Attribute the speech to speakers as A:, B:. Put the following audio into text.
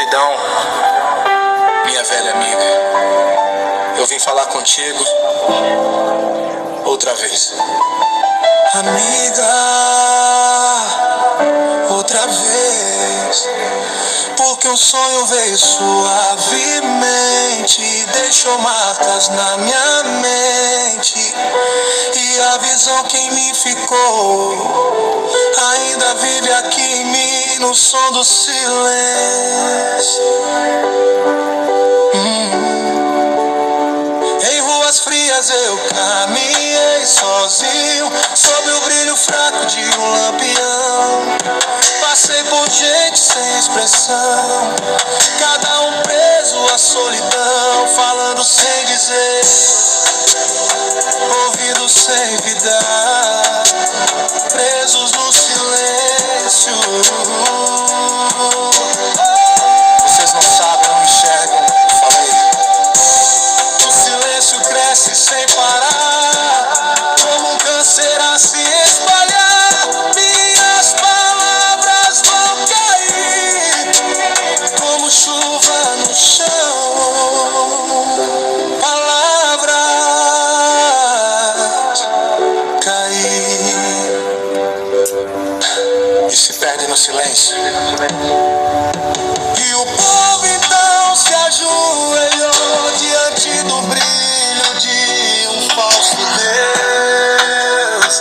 A: Solidão, minha velha amiga, eu vim falar contigo outra vez. Amiga, outra vez, porque um sonho veio suavemente, deixou marcas na minha mente, e a visão que em mim ficou ainda vive aqui em mim, no som do silêncio. Em ruas frias eu caminhei sozinho, sob o brilho fraco de um lampião. Passei por gente sem expressão, cada um preso à solidão, falando sem dizer, ouvindo sem vida, presos no silêncio. Vocês não sabem, não enxergam, falei. O silêncio cresce sem parar, como um câncer a se espalhar. Minhas palavras vão cair, como chuva no chão. Palavras cair e se perdem no silêncio. E o povo então se ajoelhou diante do brilho de um falso Deus.